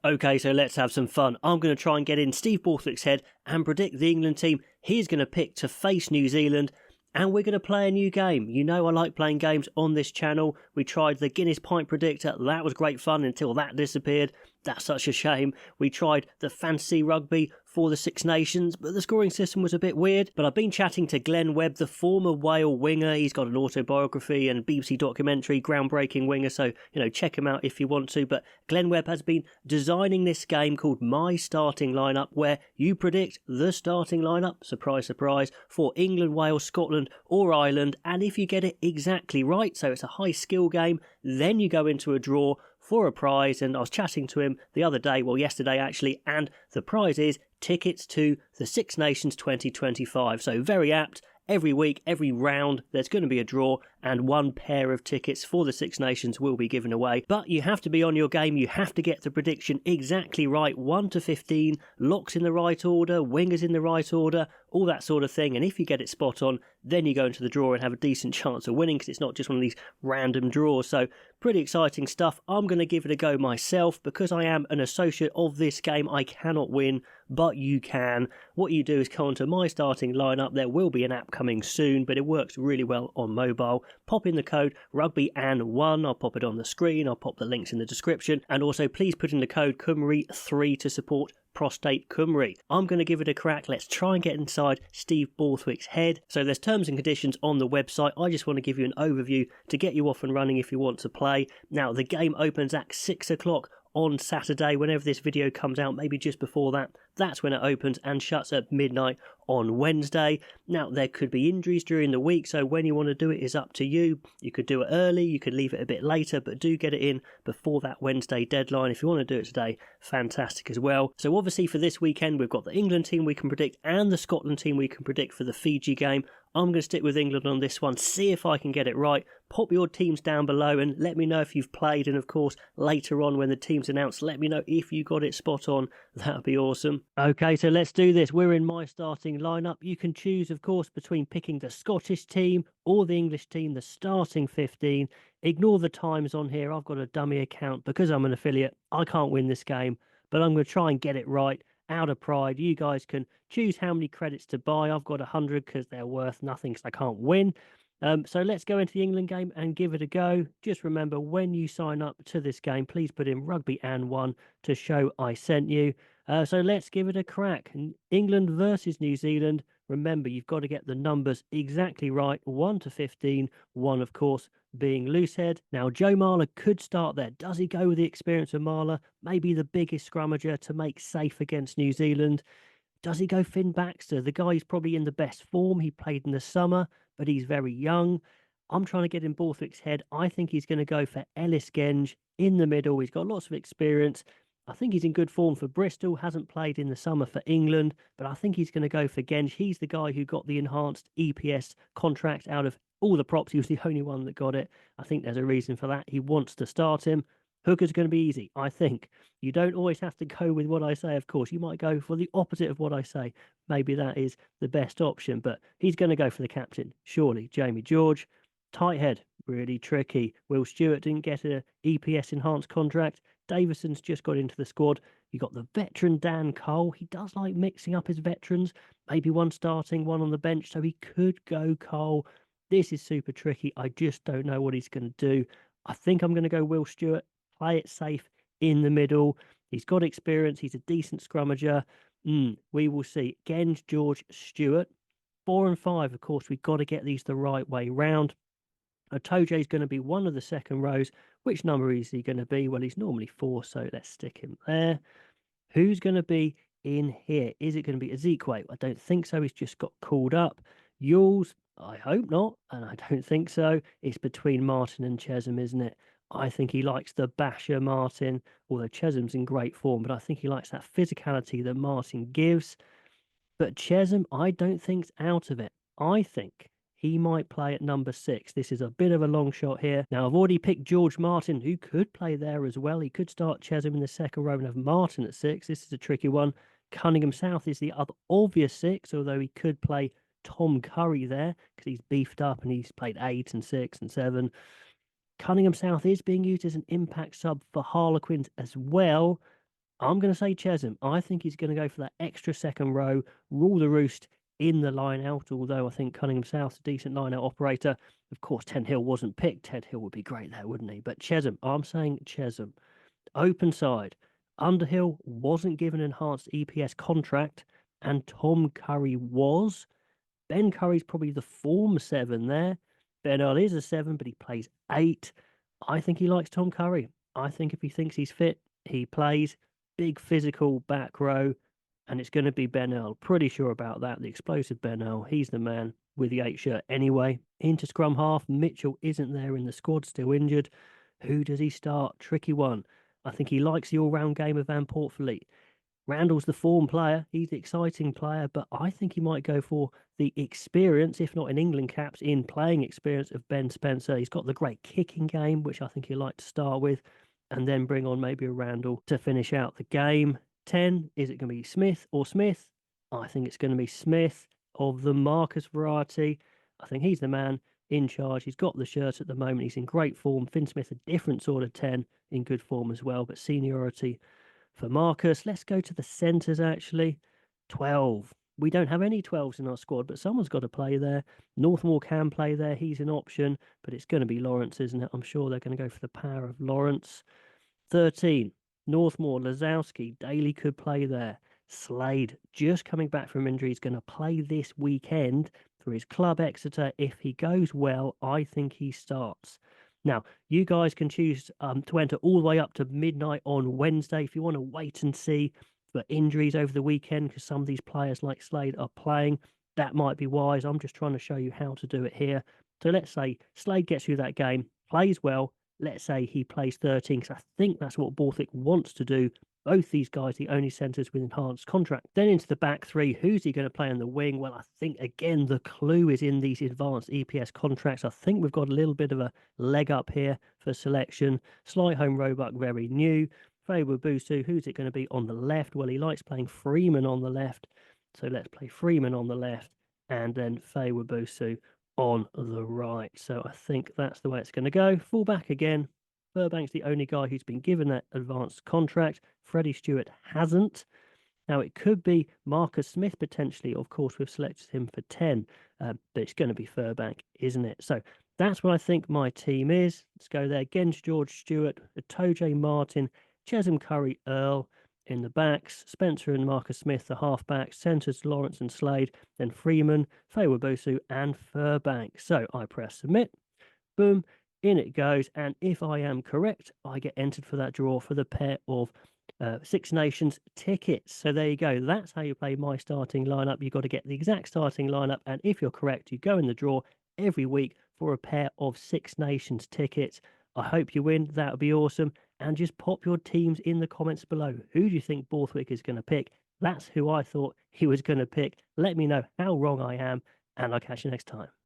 Okay, so let's have some fun. I'm going to try and get in Steve Borthwick's head and predict the England team he's going to pick to face New Zealand. And we're going to play a new game. You know I like playing games on this channel. We tried the Guinness Pint Predictor. That was great fun until that disappeared. That's such a shame. We tried the Fantasy Rugby for the Six Nations, but the scoring system was a bit weird. But I've been chatting to Glenn Webb, the former Whale winger. He's got an autobiography and BBC documentary, groundbreaking winger, so, check him out if you want to. But Glenn Webb has been designing this game called My Starting Lineup, where you predict the starting lineup, surprise, surprise, for England, Wales, Scotland or Ireland. And if you get it exactly right, so it's a high skill game, then you go into a draw for a prize. And I was chatting to him the other day, yesterday actually, and the prize is tickets to the Six Nations 2025. So very apt. Every week, every round, there's going to be a draw and one pair of tickets for the Six Nations will be given away. But you have to be on your game. You have to get the prediction exactly right. 1 to 15, locks in the right order, wingers in the right order, all that sort of thing. And if you get it spot on, then you go into the draw and have a decent chance of winning, because it's not just one of these random draws. So pretty exciting stuff. I'm going to give it a go myself. Because I am an associate of this game, I cannot win, but you can. What you do is go onto My Starting Lineup. There will be an app coming soon, but it works really well on mobile. Pop in the code RugbyAN1. I'll pop it on the screen. I'll pop the links in the description. And also please put in the code Cymru3 to support Prostate Cymru. I'm going to give it a crack. Let's try and get inside Steve Borthwick's head. So there's terms and conditions on the website. I just want to give you an overview to get you off and running if you want to play. Now, the game opens at 6 o'clock on Saturday. Whenever this video comes out, maybe just before that, that's when it opens, and shuts at midnight on Wednesday. Now, there could be injuries during the week, so when you want to do it is up to you. You could do it early, you could leave it a bit later, but do get it in before that Wednesday deadline. If you want to do it today, fantastic as well. So obviously for this weekend, we've got the England team we can predict and the Scotland team we can predict for the Fiji game. I'm going to stick with England on this one, see if I can get it right. Pop your teams down below and let me know if you've played. And of course, later on when the team's announced, let me know if you got it spot on. That would be awesome. Okay, so let's do this. We're in My Starting Lineup. You can choose, of course, between picking the Scottish team or the English team, the starting 15. Ignore the times on here. I've got a dummy account because I'm an affiliate. I can't win this game, but I'm going to try and get it right. Out of pride, you guys can choose how many credits to buy. I've got 100 because they're worth nothing because I can't win. So let's go into the England game and give it a go. Just remember, when you sign up to this game, please put in RugbyAN1 to show I sent you. So let's give it a crack. England versus New Zealand. Remember, you've got to get the numbers exactly right. 1 to 15, 1, of course, being Loosehead. Now, Joe Marler could start there. Does he go with the experience of Marler? Maybe the biggest scrummager to make safe against New Zealand. Does he go Finn Baxter? The guy who's probably in the best form. He played in the summer, but he's very young. I'm trying to get in Borthwick's head. I think he's going to go for Ellis Genge in the middle. He's got lots of experience. I think he's in good form for Bristol, hasn't played in the summer for England, but I think he's going to go for Genge. He's the guy who got the enhanced EPS contract out of all the props. He was the only one that got it. I think there's a reason for that. He wants to start him. Hooker's going to be easy, I think. You don't always have to go with what I say, of course. You might go for the opposite of what I say. Maybe that is the best option, but he's going to go for the captain, surely. Jamie George. Tight head, really tricky. Will Stewart didn't get an EPS enhanced contract. Davison's just got into the squad. You got the veteran Dan Cole. He does like mixing up his veterans. Maybe one starting, one on the bench, so he could go Cole. This is super tricky. I just don't know what he's going to do. I think I'm going to go Will Stewart. Play it safe in the middle. He's got experience. He's a decent scrummager. We will see. Genge, George, Stewart. 4 and 5, of course, we've got to get these the right way round. Atoje is going to be one of the second rows. Which number is he going to be? Well, he's normally 4, so let's stick him there. Who's going to be in here? Is it going to be Ezekwe? I don't think so. He's just got called up. Yules, I hope not, and I don't think so. It's between Martin and Chesham, isn't it? I think he likes the basher Martin, although Chesham's in great form, but I think he likes that physicality that Martin gives. But Chesham, I don't think's out of it. I think he might play at number 6. This is a bit of a long shot here. Now, I've already picked George Martin, who could play there as well. He could start Chesham in the second row and have Martin at 6. This is a tricky one. Cunningham South is the other obvious 6, although he could play Tom Curry there because he's beefed up and he's played 8 and 6 and 7. Cunningham South is being used as an impact sub for Harlequins as well. I'm going to say Chesham. I think he's going to go for that extra second row, rule the roost in the line out, although I think Cunningham South's a decent line out operator. Of course, Ted Hill wasn't picked. Ted Hill would be great there, wouldn't he? But Chesham, I'm saying Chesham. Open side. Underhill wasn't given an enhanced EPS contract, and Tom Curry was. Ben Curry's probably the form 7 there. Ben Earl is a 7, but he plays 8. I think he likes Tom Curry. I think if he thinks he's fit, he plays. Big physical back row, and it's going to be Ben Earl. Pretty sure about that. The explosive Ben Earl. He's the man with the 8 shirt anyway. Into scrum half. Mitchell isn't there in the squad, still injured. Who does he start? Tricky one. I think he likes the all-round game of Van Portfleet. Randall's the form player. He's the exciting player, but I think he might go for the experience, if not in England caps, in playing experience of Ben Spencer. He's got the great kicking game, which I think he'd like to start with, and then bring on maybe a Randall to finish out the game. 10, is it going to be Smith or Smith? I think it's going to be Smith of the Marcus variety. I think he's the man in charge. He's got the shirt at the moment. He's in great form. Finn Smith, a different sort of 10, in good form as well, but seniority for Marcus. Let's go to the centres, actually. 12. We don't have any 12s in our squad, but someone's got to play there. Northmore can play there. He's an option, but it's going to be Lawrence, isn't it? I'm sure they're going to go for the power of Lawrence. 13. Northmore, Lazowski, Daly could play there. Slade, just coming back from injury, is going to play this weekend for his club Exeter. If he goes well, I think he starts. Now, you guys can choose to enter all the way up to midnight on Wednesday if you want to wait and see for injuries over the weekend, because some of these players like Slade are playing. That might be wise. I'm just trying to show you how to do it here. So let's say Slade gets through that game, plays well. Let's say he plays 13, because I think that's what Borthwick wants to do. Both these guys, the only centres with enhanced contract. Then into the back three, who's he going to play on the wing? Well, I think, again, the clue is in these advanced EPS contracts. I think we've got a little bit of a leg up here for selection. Slight home Roebuck, very new. Faber Busu, who's it going to be on the left? Well, he likes playing Freeman on the left. So let's play Freeman on the left, and then Faber Busu on the right. So I think that's the way it's going to go. Full back again. Burbank's the only guy who's been given that advanced contract. Freddie Stewart hasn't. Now, it could be Marcus Smith potentially. Of course, we've selected him for 10, but it's going to be Furbank, isn't it? So that's what I think my team is. Let's go there. Gens George Stewart, Atoje Martin, Chesham Curry Earl in the backs, Spencer and Marcus Smith, the halfbacks, centres Lawrence and Slade, then Freeman, Fawabusu, and Furbank. So I press submit. Boom. In it goes, and if I am correct, I get entered for that draw for the pair of Six Nations tickets. So there you go. That's how you play my starting lineup. You've got to get the exact starting lineup, and if you're correct, you go in the draw every week for a pair of Six Nations tickets. I hope you win. That would be awesome. And just pop your teams in the comments below. Who do you think Borthwick is going to pick? That's who I thought he was going to pick. Let me know how wrong I am, and I'll catch you next time.